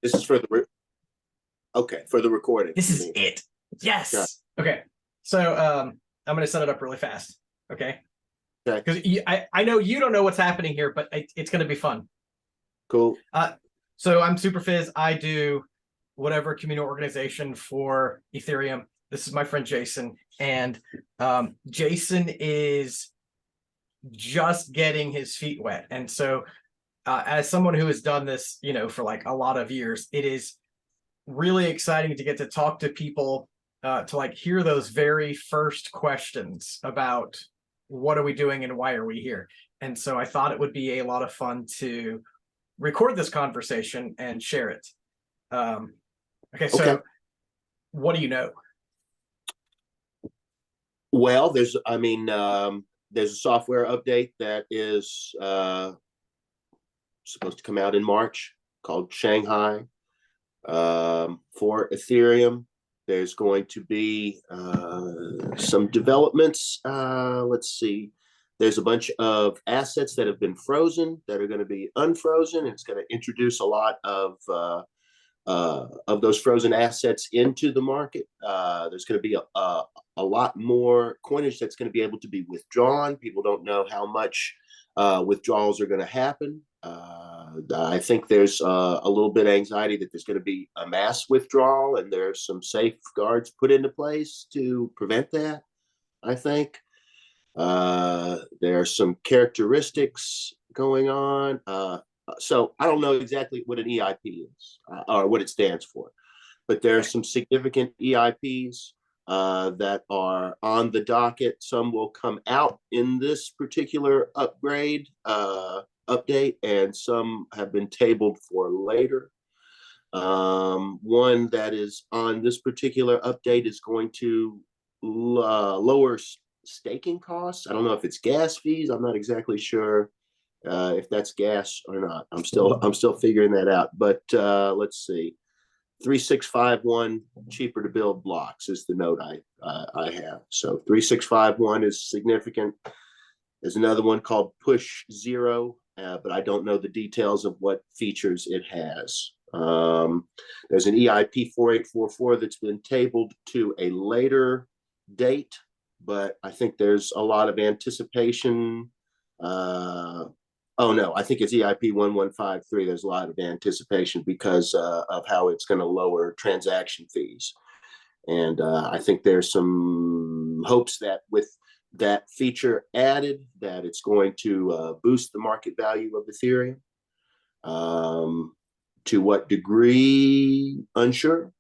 This is for the okay, for the recording. This is it. Yes. Okay. So I'm gonna set it up really fast. Okay. Okay. Because I know you don't know what's happening here, but it's gonna be fun. Cool. So I'm Superphiz. I do whatever community organization for Ethereum. This is my friend Jason, and Jason is just getting his feet wet. And so, as someone who has done this, for like a lot of years, it is really exciting to get to talk to people, to like hear those very first questions about what are we doing and why are we here. And so I thought it would be a lot of fun to record this conversation and share it. Okay, so what do you know? Well, there's a software update that is supposed to come out in March called Shanghai for Ethereum. There's going to be some developments. Let's see. There's a bunch of assets that have been frozen that are going to be unfrozen. It's going to introduce a lot of those frozen assets into the market. There's going to be a lot more coinage that's going to be able to be withdrawn. People don't know how much withdrawals are going to happen. I think there's a little bit of anxiety that there's going to be a mass withdrawal, and there's some safeguards put into place to prevent that, I think. There are some characteristics going on. So I don't know exactly what an EIP is or what it stands for, but there are some significant EIPs that are on the docket. Some will come out in this particular update, and some have been tabled for later. One that is on this particular update is going to lower staking costs. I don't know if it's gas fees. I'm not exactly sure if that's gas or not. I'm still figuring that out. But let's see. 3651 cheaper to build blocks is the note I have. So 3651 is significant. There's another one called Push Zero, but I don't know the details of what features it has. There's an EIP 4844 that's been tabled to a later date, but I think there's a lot of anticipation. Oh no, I think it's EIP 1153. There's a lot of anticipation because of how it's going to lower transaction fees. And I think there's some hopes that with that feature added, that it's going to boost the market value of Ethereum. To what degree? Unsure.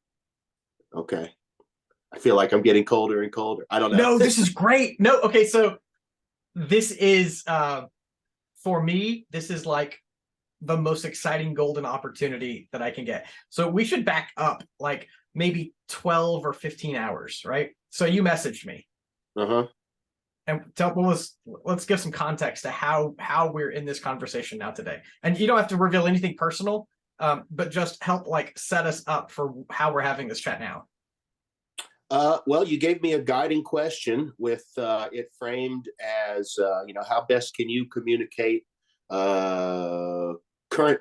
Okay. I feel like I'm getting colder and colder. I don't know. No, this is great. No, okay, so this is for me, this is like the most exciting golden opportunity that I can get. So we should back up like maybe 12 or 15 hours, right? So you messaged me. And let's give some context to how we're in this conversation now today. And you don't have to reveal anything personal, but just help like set us up for how we're having this chat now. Well, you gave me a guiding question with it framed as, how best can you communicate current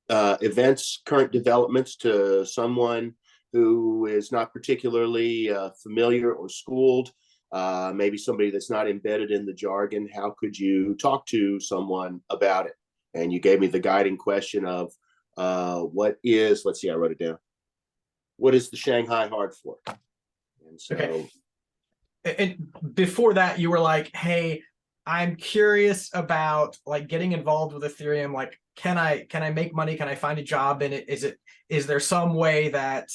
events, current developments to someone who is not particularly familiar or schooled, maybe somebody that's not embedded in the jargon. How could you talk to someone about it? And you gave me the guiding question of what is, let's see, I wrote it down. What is the Shanghai hard fork? And so, okay. And before that, you were like, "Hey, I'm curious about like getting involved with Ethereum. Like, can I make money? Can I find a job in it? Is there some way that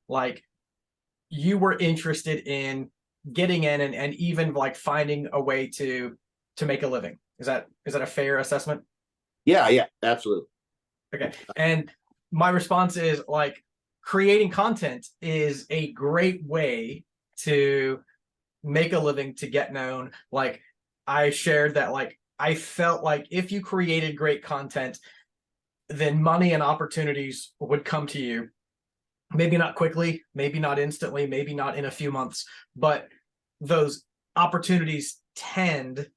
like you were interested in getting in and even like finding a way to make a living? Is that a fair assessment?" Yeah, absolutely. Okay, and my response is like, creating content is a great way to make a living, to get known. Like I shared that like I felt like if you created great content, then money and opportunities would come to you. Maybe not quickly, maybe not instantly, maybe not in a few months, but those opportunities tend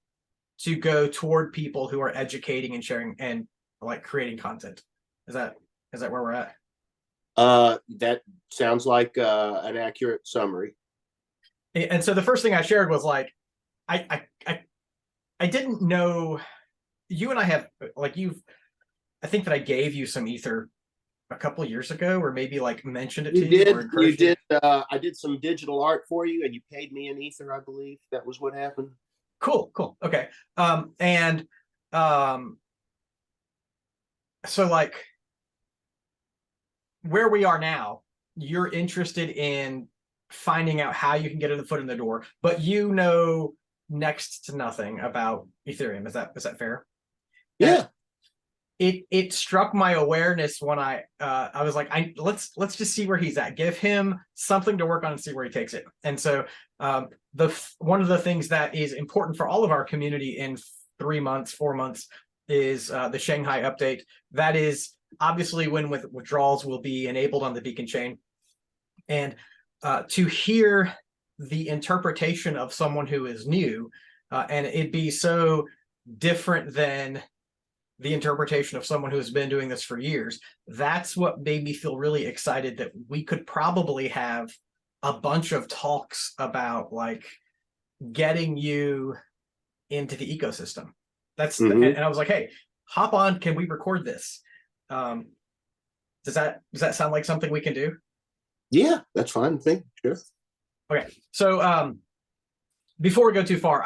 to go toward people who are educating and sharing and like creating content. Is that where we're at? That sounds like an accurate summary. And so the first thing I shared was like, I didn't know you and I have like I think that I gave you some ether a couple of years ago, or maybe like mentioned it to you or You encouraged did. I did some digital art for you, and you paid me in ether, I believe. That was what happened. Cool, cool. Okay. And so like where we are now, you're interested in finding out how you can get a foot in the door, but you know next to nothing about Ethereum. Is that fair? Yeah. It struck my awareness when I was like, let's just see where he's at. Give him something to work on and see where he takes it. And so one of the things that is important for all of our community in 3 months, 4 months is the Shanghai update. That is obviously when withdrawals will be enabled on the Beacon chain. And to hear the interpretation of someone who is new, and it'd be so different than the interpretation of someone who's been doing this for years, that's what made me feel really excited that we could probably have a bunch of talks about like getting you into the ecosystem. And I was like, hey, hop on, can we record this? Does that sound like something we can do? Yeah, that's fine. Think sure. Okay, so before we go too far,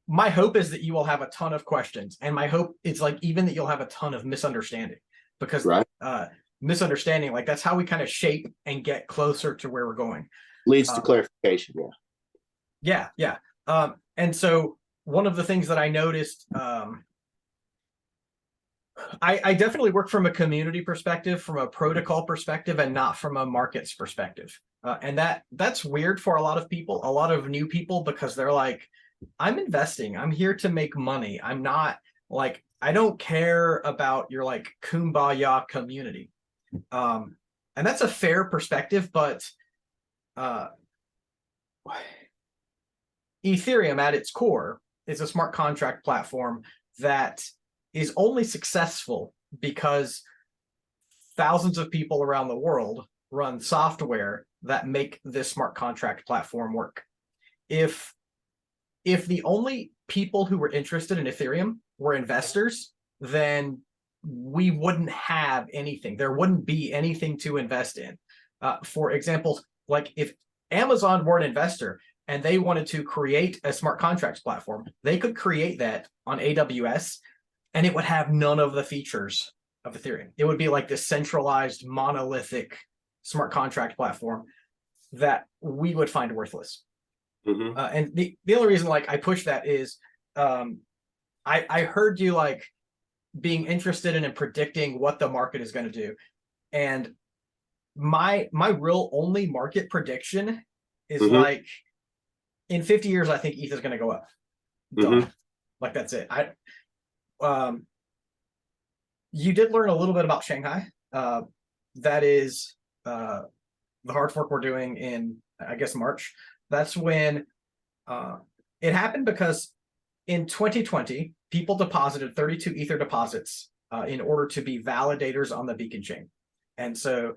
my hope is that you will have a ton of questions, and my hope is like even that you'll have a ton of misunderstanding, because right. Misunderstanding, like that's how we kind of shape and get closer to where we're going. Leads to clarification. Yeah. And so one of the things that I noticed, I definitely work from a community perspective, from a protocol perspective, and not from a markets perspective. And that's weird for a lot of people, a lot of new people, because they're like, I'm investing, I'm here to make money. I'm not like, I don't care about your like kumbaya community. And that's a fair perspective, but Ethereum at its core is a smart contract platform that is only successful because thousands of people around the world run software that make this smart contract platform work. If the only people who were interested in Ethereum were investors, then we wouldn't have anything. There wouldn't be anything to invest in. For example, like if Amazon were an investor and they wanted to create a smart contracts platform, they could create that on AWS and it would have none of the features of Ethereum. It would be like this centralized, monolithic smart contract platform that we would find worthless. And the only reason like I push that is I heard you like being interested in and predicting what the market is going to do. And my real only market prediction is like in 50 years, I think ETH is going to go up. Like that's it. You did learn a little bit about Shanghai. That is the hard fork we're doing in, I guess, March. That's when it happened because in 2020, people deposited 32 Ether deposits in order to be validators on the Beacon chain. And so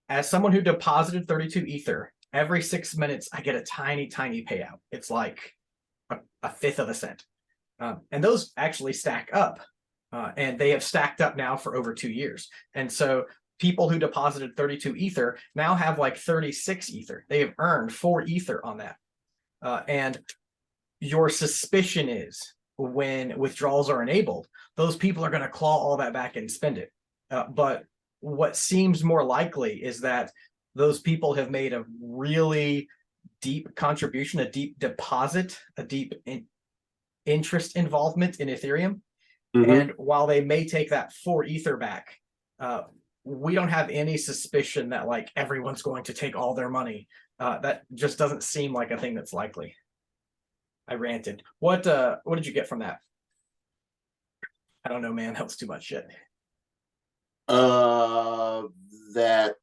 as someone who deposited 32 Ether, every 6 minutes, I get a tiny, tiny payout. It's like a fifth of a cent. And those actually stack up. And they have stacked up now for over 2 years. And so people who deposited 32 Ether now have like 36 Ether. They have earned 4 Ether on that. And your suspicion is when withdrawals are enabled, those people are going to claw all that back and spend it. But what seems more likely is that those people have made a really deep contribution, a deep deposit, a deep interest involvement in Ethereum. And while they may take that 4 Ether back, we don't have any suspicion that like everyone's going to take all their money. That just doesn't seem like a thing that's likely. I ranted. What did you get from that? I don't know, man. That was too much shit. That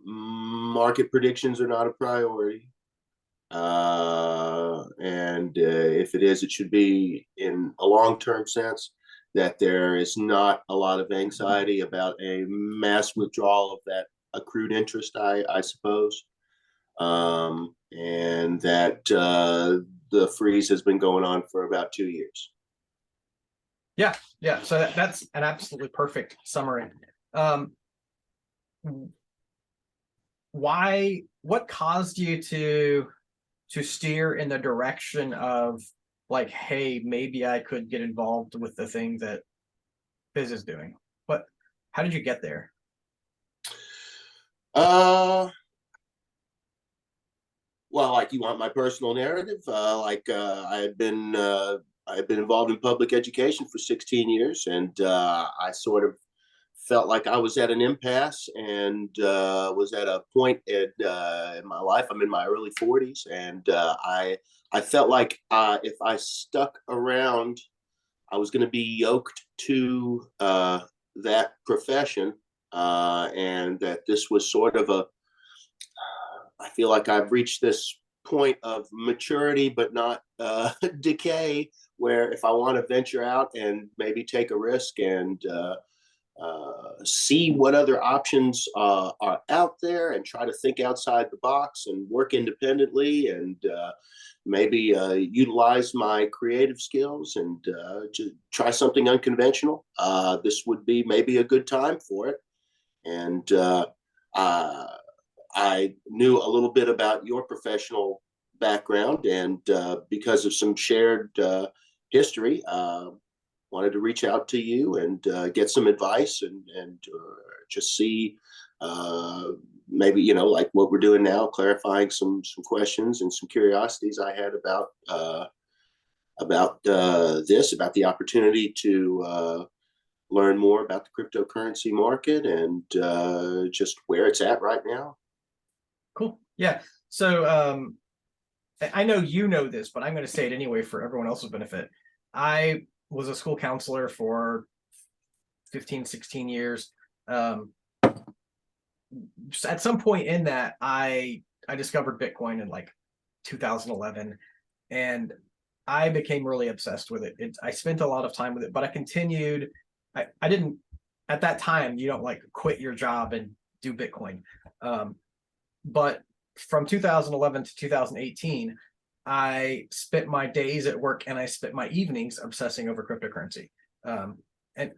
market predictions are not a priority. And if it is, it should be in a long-term sense. that there is not a lot of anxiety about a mass withdrawal of that accrued interest, I suppose. And that the freeze has been going on for about 2 years. Yeah, yeah. So that's an absolutely perfect summary. What caused you to steer in the direction of like, hey, maybe I could get involved with the thing that Fizz is doing? How did you get there? Well, like, you want my personal narrative? I've been involved in public education for 16 years, and I sort of felt like I was at an impasse, and was at a point in my life. I'm in my early 40s, and I felt like if I stuck around, I was going to be yoked to that profession, and that this was sort of a. I feel like I've reached this point of maturity, but not decay, where if I want to venture out and maybe take a risk and see what other options are out there, and try to think outside the box and work independently, and maybe utilize my creative skills, and to try something unconventional, this would be maybe a good time for it. And I knew a little bit about your professional background, and because of some shared history, wanted to reach out to you and get some advice, and just see, maybe, like what we're doing now, clarifying some questions and some curiosities I had about about the opportunity to learn more about the cryptocurrency market, and just where it's at right now. Cool. Yeah. So I know you know this, but I'm going to say it anyway for everyone else's benefit. I was a school counselor for 15, 16 years. At some point in that, I discovered Bitcoin in like 2011, and I became really obsessed with it. I spent a lot of time with it, but I continued. I didn't, at that time, you don't like quit your job and do Bitcoin. But from 2011 to 2018, I spent my days at work and I spent my evenings obsessing over cryptocurrency. And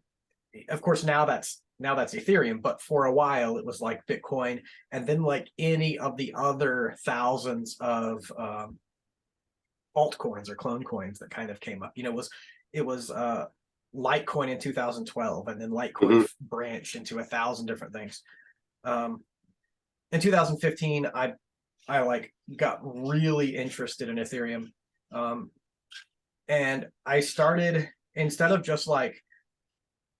of course, now that's Ethereum, but for a while it was like Bitcoin, and then like any of the other thousands of altcoins or clone coins that kind of came up. It was Litecoin in 2012, and then Litecoin branched into 1,000 different things. In 2015, I like got really interested in Ethereum, and I started, instead of just like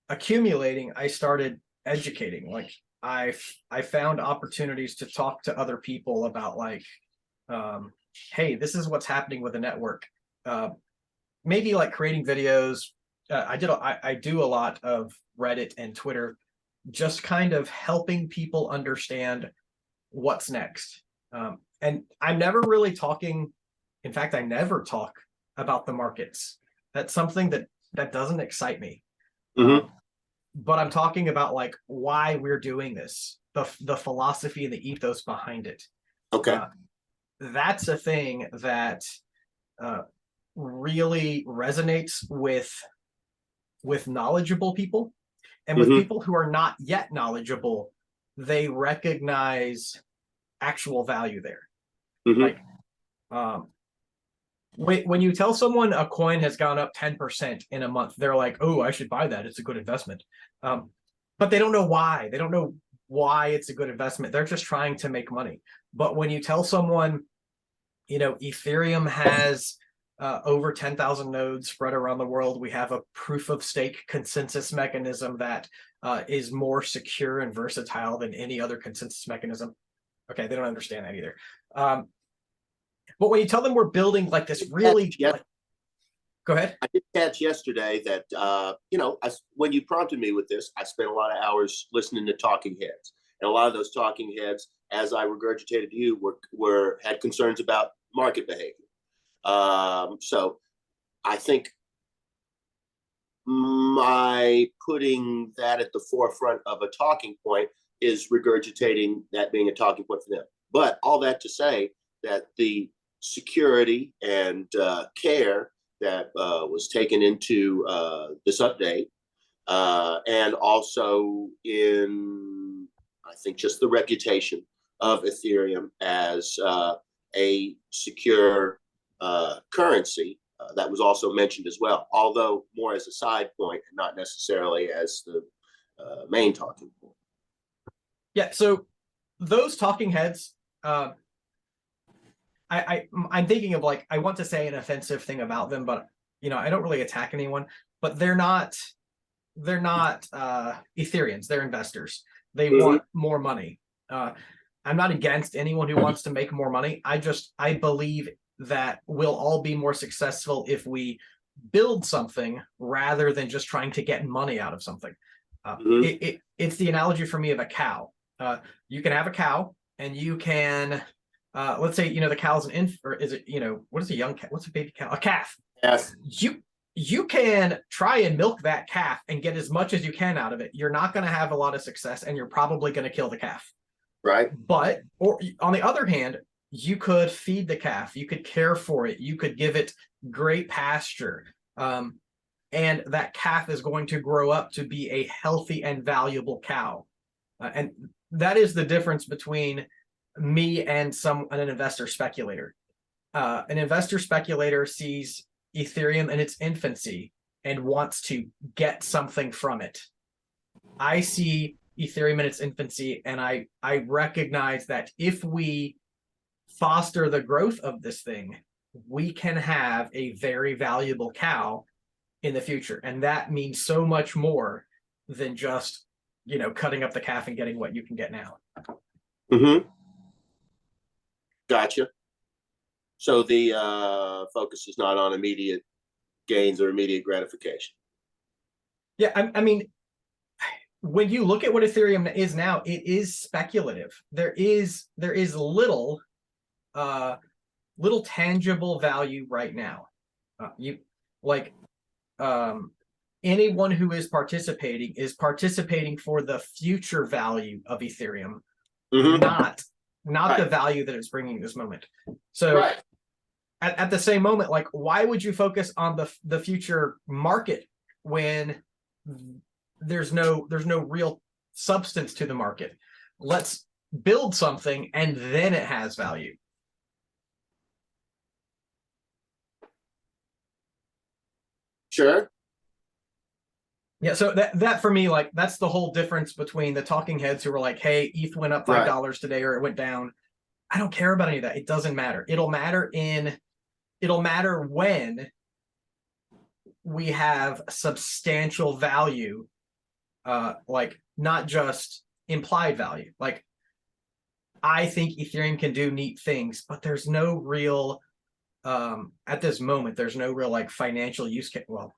accumulating, I started educating. Like I found opportunities to talk to other people about like, hey, this is what's happening with the network. Maybe like creating videos. I do a lot of Reddit and Twitter, just kind of helping people understand what's next. And I'm never really talking. In fact, I never talk about the markets. That's something that doesn't excite me. But I'm talking about like why we're doing this, the philosophy and the ethos behind it. Okay. That's a thing that really resonates with knowledgeable people, and with people who are not yet knowledgeable. They recognize actual value there. Like, when you tell someone a coin has gone up 10% in a month, they're like, oh, I should buy that. It's a good investment. But they don't know why. They don't know why it's a good investment. They're just trying to make money. But when you tell someone, Ethereum has over 10,000 nodes spread around the world. We have a proof of stake consensus mechanism that is more secure and versatile than any other consensus mechanism. Okay, they don't understand that either. But when you tell them we're building like this really... Go ahead. I did catch yesterday that, when you prompted me with this, I spent a lot of hours listening to talking heads. And a lot of those talking heads, as I regurgitated to you, had concerns about market behavior. So I think my putting that at the forefront of a talking point is regurgitating that being a talking point for them. But all that to say that the security and care that was taken into this update, and also in, I think, just the reputation of Ethereum as a secure currency, that was also mentioned as well, although more as a side point and not necessarily as the main talking point. Yeah, so those talking heads, I'm thinking of, like, I want to say an offensive thing about them, but I don't really attack anyone. But they're not Ethereans. They're investors. They want more money. I'm not against anyone who wants to make more money. I believe that we'll all be more successful if we build something rather than just trying to get money out of something. It's the analogy for me of a cow. You can have a cow, and you can, let's say, the cow's an inf, or is it, what is a young cat? What's a baby cow? A calf. Yes. You can try and milk that calf and get as much as you can out of it. You're not going to have a lot of success, and you're probably going to kill the calf. Right. But, or on the other hand, you could feed the calf. You could care for it. You could give it great pasture. And that calf is going to grow up to be a healthy and valuable cow. And that is the difference between me and an investor speculator. An investor speculator sees Ethereum in its infancy and wants to get something from it. I see Ethereum in its infancy, and I recognize that if we foster the growth of this thing, we can have a very valuable cow in the future. And that means so much more than just, cutting up the calf and getting what you can get now. Gotcha. So the focus is not on immediate gains or immediate gratification. Yeah, I mean, when you look at what Ethereum is now, it is speculative. There is little tangible value right now. Anyone who is participating for the future value of Ethereum, not the value that it's bringing this moment. So at the same moment, like, why would you focus on the future market when there's no real substance to the market? Let's build something, and then it has value. Sure. Yeah, so that for me, like, that's the whole difference between the talking heads who were like, hey, ETH went up $5 today, or it went down. I don't care about any of that. It doesn't matter. It'll matter when we have substantial value, like, not just implied value. Like, I think Ethereum can do neat things, but there's no real, at this moment, there's no real, like, financial use case. Well,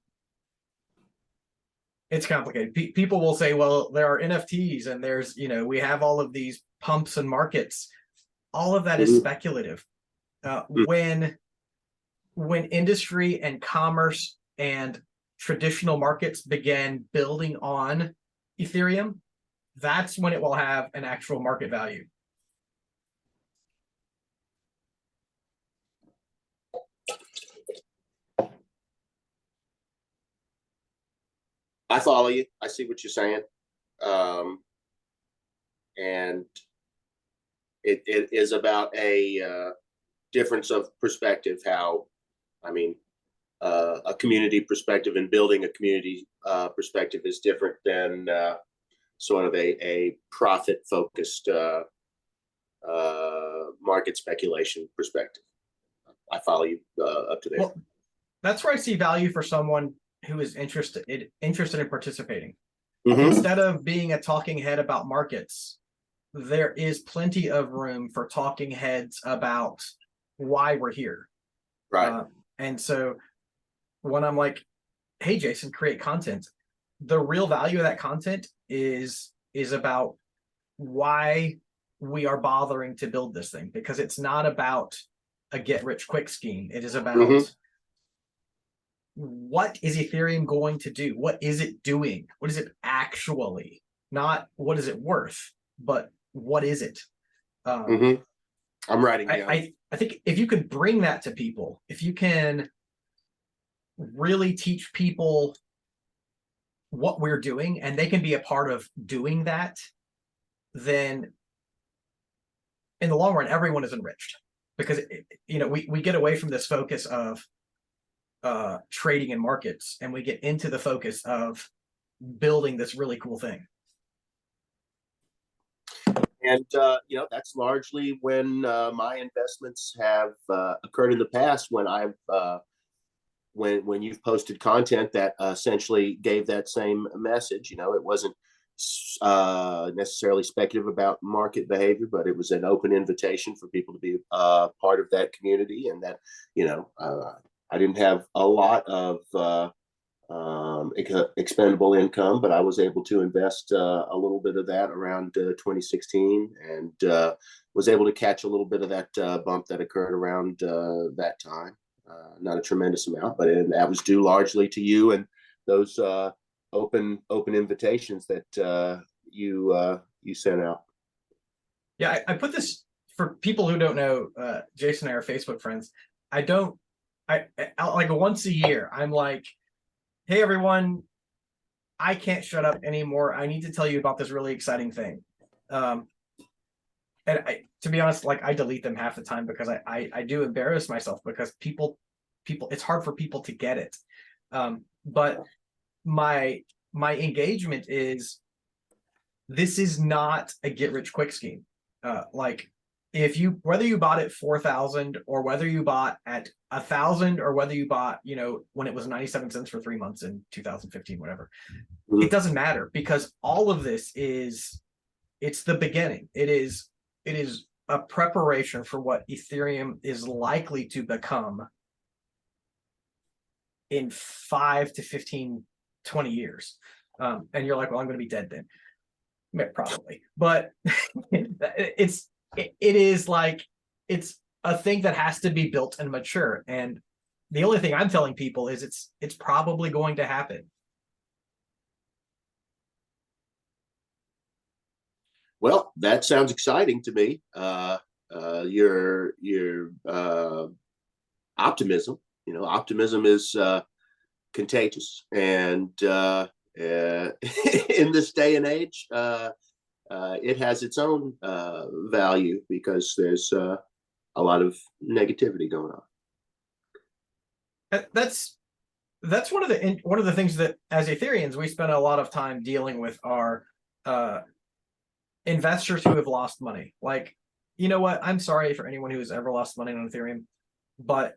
it's complicated. People will say, well, there are NFTs, and there's, we have all of these pumps and markets. All of that is speculative. When industry and commerce and traditional markets began building on Ethereum, that's when it will have an actual market value. I follow you. I see what you're saying. And it is about a difference of perspective, how, a community perspective and building a community perspective is different than sort of a profit-focused market speculation perspective. I follow you up to there. Well, that's where I see value for someone who is interested in participating. Instead of being a talking head about markets, there is plenty of room for talking heads about why we're here. Right. And so when I'm like, hey, Jason, create content, the real value of that content is about why we are bothering to build this thing, because it's not about a get rich quick scheme. It is about what is Ethereum going to do? What is it doing? What is it actually? Not what is it worth, but what is it? I'm writing down. I think if you could bring that to people, if you can really teach people what we're doing and they can be a part of doing that, then in the long run, everyone is enriched. Because we get away from this focus of trading in markets and we get into the focus of building this really cool thing. And that's largely when my investments have occurred in the past, when I've when you've posted content that essentially gave that same message. It wasn't necessarily speculative about market behavior, but it was an open invitation for people to be part of that community. And that, I didn't have a lot of expendable income, but I was able to invest a little bit of that around 2016, and was able to catch a little bit of that bump that occurred around that time. Not a tremendous amount, but that was due largely to you and those open invitations that you sent out. Yeah, I put this for people who don't know. Jason and I are Facebook friends. I like once a year, I'm like, hey everyone, I can't shut up anymore. I need to tell you about this really exciting thing. And to be honest, like I delete them half the time because I do embarrass myself because people, it's hard for people to get it. But my engagement is, this is not a get rich quick scheme. Like whether you bought at 4,000 or whether you bought at 1,000 or whether you bought, when it was 97 cents for 3 months in 2015, whatever, it doesn't matter, because all of this it's the beginning. It is a preparation for what Ethereum is likely to become in 5 to 15, 20 years. And you're like, well, I'm going to be dead then. Probably. But it is like, it's a thing that has to be built and mature. And the only thing I'm telling people is it's probably going to happen. Well, that sounds exciting to me. Your optimism, optimism is contagious, and in this day and age, it has its own value, because there's a lot of negativity going on. That's one of the things that as Ethereans we spend a lot of time dealing with are investors who have lost money. Like, you know what? I'm sorry for anyone who has ever lost money on Ethereum, but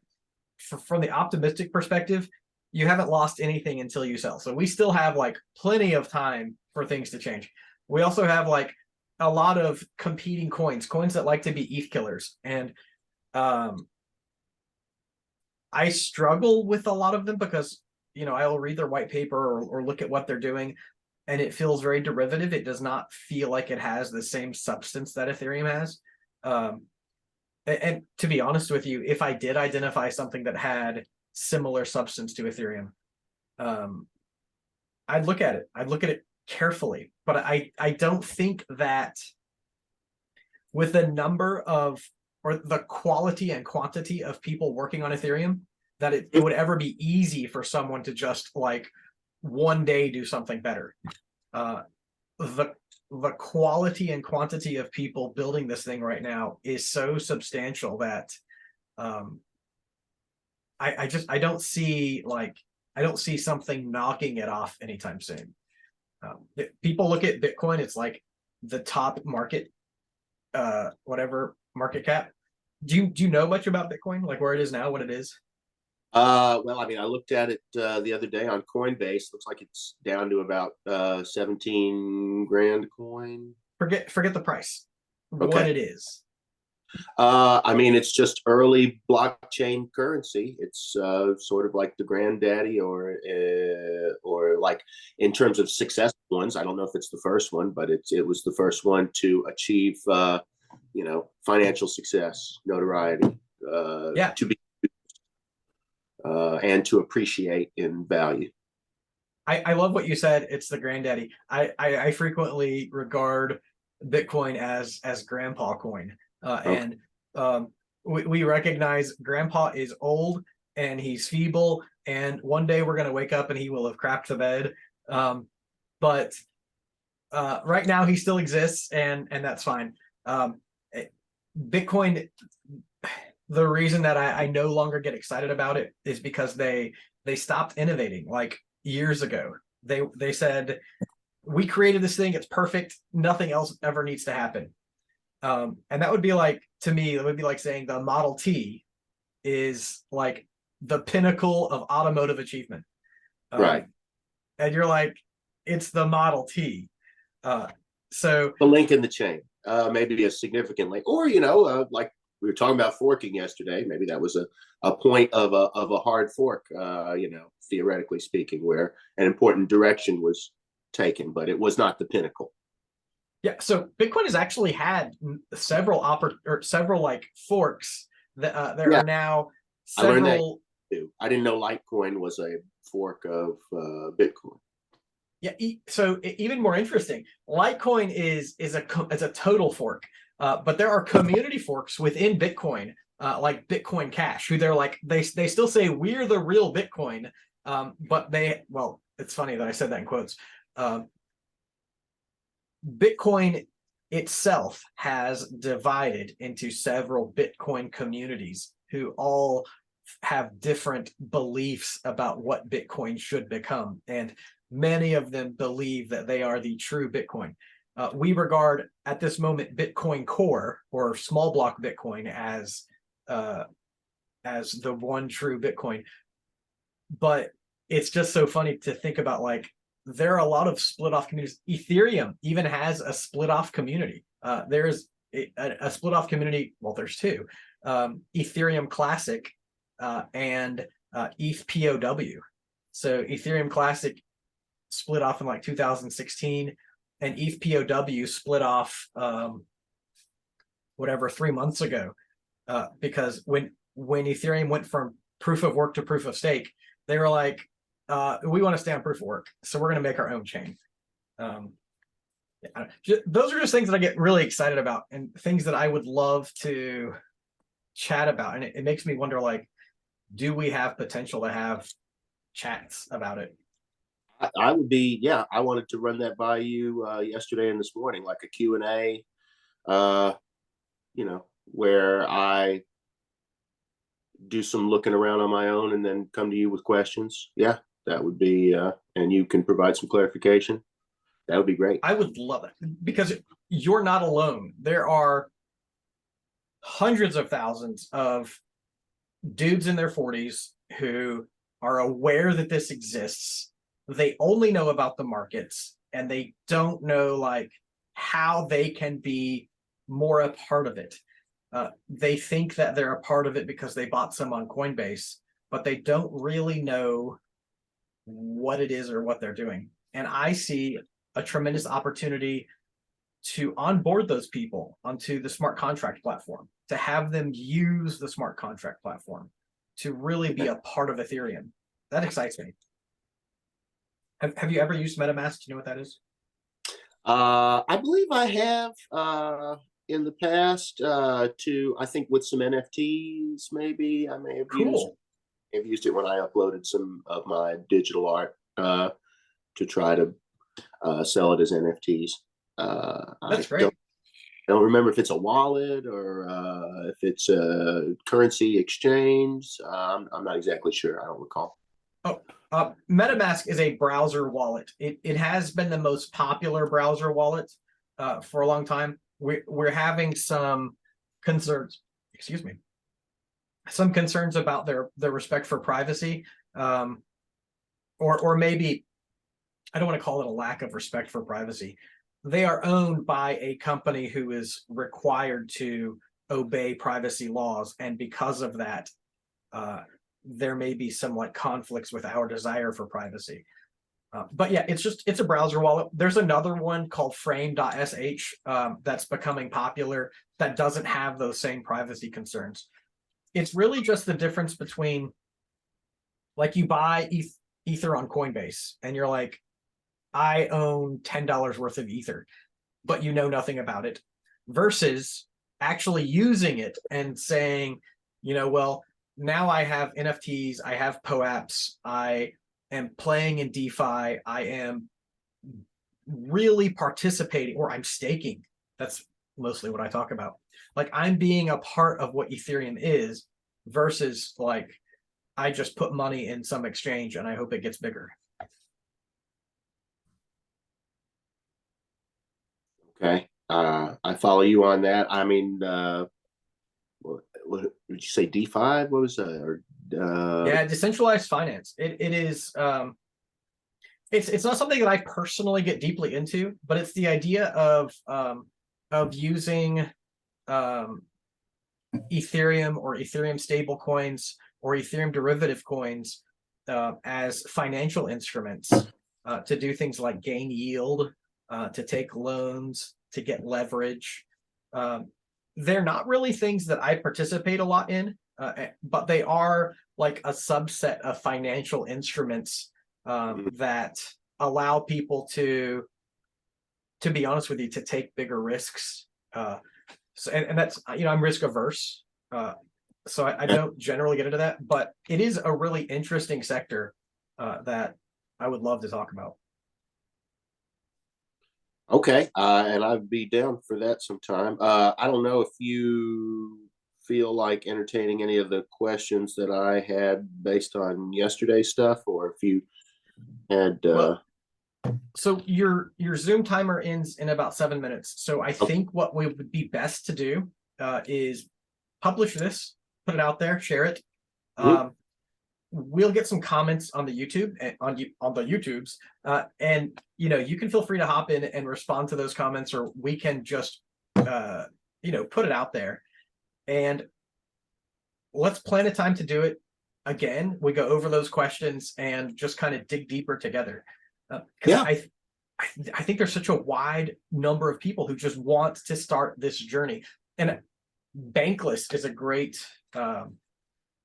from the optimistic perspective, you haven't lost anything until you sell. So we still have like plenty of time for things to change. We also have like a lot of competing coins that like to be ETH killers. And I struggle with a lot of them because, I'll read their white paper or look at what they're doing, and it feels very derivative. It does not feel like it has the same substance that Ethereum has. And to be honest with you, if I did identify something that had similar substance to Ethereum, I'd look at it. I'd look at it carefully. But I don't think that with the number of, or the quality and quantity of people working on Ethereum, that it would ever be easy for someone to just like one day do something better. The quality and quantity of people building this thing right now is so substantial that I don't see something knocking it off anytime soon. People look at Bitcoin, it's like the top market, whatever market cap. Do you know much about Bitcoin, like where it is now, what it is? Well, I mean, I looked at it the other day on Coinbase. Looks like it's down to about 17 grand a coin. Forget the price. Okay. What it is. I mean, it's just early blockchain currency. It's sort of like the granddaddy, or like in terms of successful ones. I don't know if it's the first one, but it was the first one to achieve financial success, notoriety. Yeah. To be and to appreciate in value. I love what you said. It's the granddaddy. I frequently regard Bitcoin as grandpa coin. Okay. And we recognize grandpa is old and he's feeble. And one day we're going to wake up and he will have crapped the bed. But right now he still exists, and that's fine. Bitcoin, the reason that I no longer get excited about it is because they stopped innovating like years ago. They said, we created this thing, it's perfect, nothing else ever needs to happen. And that would be like, to me, it would be like saying the Model T is like the pinnacle of automotive achievement. Right. And you're like, it's the Model T. So a link in the chain, maybe a significant link, or like we were talking about forking yesterday. Maybe that was a point of a hard fork, theoretically speaking, where an important direction was taken, but it was not the pinnacle. Yeah, so Bitcoin has actually had several like forks that there are now several. I learned that too. I didn't know Litecoin was a fork of Bitcoin. Yeah, so even more interesting, Litecoin is a total fork, but there are community forks within Bitcoin, like Bitcoin Cash, who they still say we're the real Bitcoin, but it's funny that I said that in quotes. Bitcoin itself has divided into several Bitcoin communities who all have different beliefs about what Bitcoin should become, and many of them believe that they are the true Bitcoin. We regard at this moment Bitcoin Core or small block Bitcoin as the one true Bitcoin. But it's just so funny to think about, like, there are a lot of split off communities. Ethereum even has a split off community. There's a split off community. Well, there's two, Ethereum Classic and ETH POW. So Ethereum Classic split off in like 2016, and ETH POW split off 3 months ago, because when Ethereum went from proof of work to proof of stake, they were like, we want to stay on proof of work, so we're going to make our own chain. Those are just things that I get really excited about, and things that I would love to chat about. And it makes me wonder, like, do we have potential to have chats about it? I would be, yeah, I wanted to run that by you yesterday and this morning, like a Q&A, where I do some looking around on my own and then come to you with questions. Yeah, that would be, and you can provide some clarification. That would be great. I would love it, because you're not alone. There are hundreds of thousands of dudes in their 40s who are aware that this exists. They only know about the markets, and they don't know, like, how they can be more a part of it. They think that they're a part of it because they bought some on Coinbase, but they don't really know what it is or what they're doing. And I see a tremendous opportunity to onboard those people onto the smart contract platform, to have them use the smart contract platform, to really be a part of Ethereum. That excites me. Have you ever used MetaMask? Do you know what that is? I believe I have in the past, I think with some NFTs, maybe I may have used it when I uploaded some of my digital art to try to sell it as NFTs. That's great. I don't remember if it's a wallet or if it's a currency exchange. I'm not exactly sure. I don't recall. MetaMask is a browser wallet. It has been the most popular browser wallet for a long time. We're having some concerns. Excuse me. Some concerns about their respect for privacy, or maybe I don't want to call it a lack of respect for privacy. They are owned by a company who is required to obey privacy laws, and because of that, there may be some like conflicts with our desire for privacy. But yeah, it's a browser wallet. There's another one called frame.sh that's becoming popular that doesn't have those same privacy concerns. It's really just the difference between Like you buy Ether on Coinbase and you're like, I own $10 worth of Ether, but you know nothing about it, versus actually using it and saying, well, now I have NFTs, I have POAPs, I am playing in DeFi, I am really participating, or I'm staking. That's mostly what I talk about. Like I'm being a part of what Ethereum is, versus like I just put money in some exchange and I hope it gets bigger. Okay. I follow you on that. I mean, what did you say? D5? What was that? Or Yeah, decentralized finance. It is it's not something that I personally get deeply into, but it's the idea of using Ethereum or Ethereum stable coins or Ethereum derivative coins as financial instruments to do things like gain yield, to take loans, to get leverage. They're not really things that I participate a lot in, but they are like a subset of financial instruments that allow people to be honest with you, to take bigger risks. So, and that's, I'm risk averse. So I don't generally get into that, but it is a really interesting sector that I would love to talk about. okay. And I'd be down for that sometime. I don't know if you feel like entertaining any of the questions that I had based on yesterday's stuff, or if you had. Well, so your Zoom timer ends in about 7 minutes. So I think what would be best to do is publish this, put it out there, share it. We'll get some comments on the YouTube on the YouTubes, and you can feel free to hop in and respond to those comments, or we can just put it out there, and let's plan a time to do it again. We go over those questions and just kind of dig deeper together. Because I think there's such a wide number of people who just want to start this journey, and Bankless is a great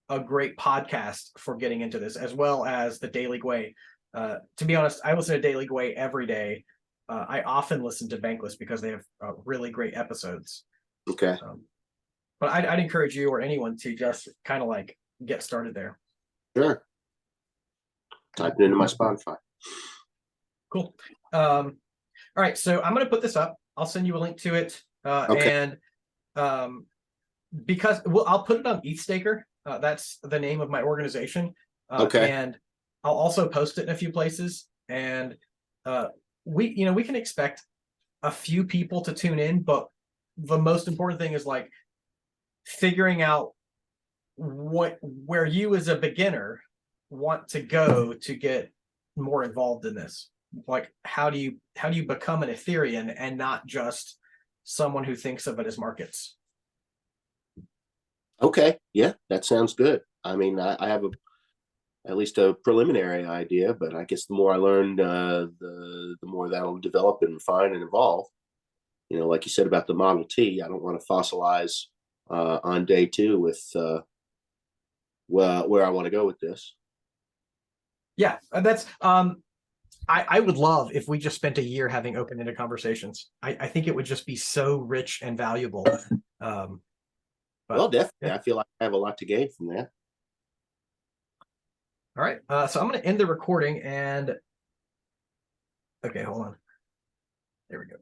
podcast for getting into this, as well as the Daily Gwei. To be honest, I listen to Daily Gwei every day. I often listen to Bankless because they have really great episodes. Okay. But I'd encourage you or anyone to just kind of like get started there. Sure. Type it into my Spotify. Cool. All right, so I'm going to put this up. I'll send you a link to it. Okay. And because I'll put it on ETHStaker. That's the name of my organization. Okay. And I'll also post it in a few places. And we can expect a few people to tune in, but the most important thing is like figuring out where you as a beginner want to go to get more involved in this. Like how do you become an Etherean and not just someone who thinks of it as markets? Okay, yeah, that sounds good. I mean, I have at least a preliminary idea, but I guess the more I learn, the more that'll develop and refine and evolve. Like you said about the Model T, I don't want to fossilize on day 2 with where I want to go with this. Yeah, that's I would love if we just spent a year having open-ended conversations. I think it would just be so rich and valuable. Well, definitely. Yeah. I feel like I have a lot to gain from that. All right. So I'm going to end the recording and okay, hold on. There we go.